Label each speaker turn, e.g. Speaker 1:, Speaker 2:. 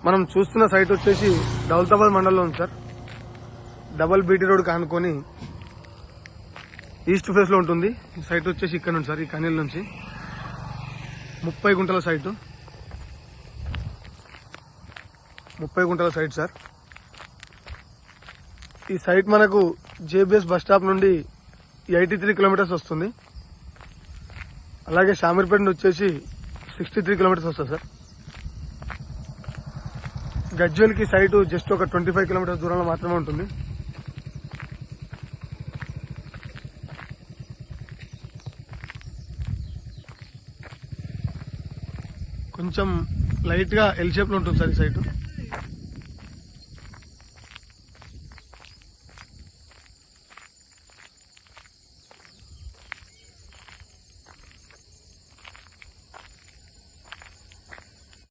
Speaker 1: మనం చూస్తున్న సైట్ వచ్చేసి దౌలతాబాద్ మండలంలో ఉంది సార్. డబల్ బీటీ రోడ్ కానుకొని ఈస్ట్ ఫేస్ లో ఉంటుంది. సైట్ వచ్చేసి ఇక్కడ నుంచి సార్, ఈ కనీల్ నుంచి 30 గుంటల సైటు, 30 గుంటల సైట్ సార్. ఈ సైట్ మనకు జేబీఎస్ బస్ స్టాప్ నుండి 83 కిలోమీటర్స్ వస్తుంది. అలాగే షామీర్పేట నుండి వచ్చేసి 63 కిలోమీటర్స్ వస్తుంది సార్. గజ్వేల్కి సైటు జస్ట్ ఒక 25 కిలోమీటర్స్ దూరంలో మాత్రమే ఉంటుంది. కొంచెం లైట్ గా ఎల్ షేప్ లో ఉంటుంది సార్ ఈ సైటు.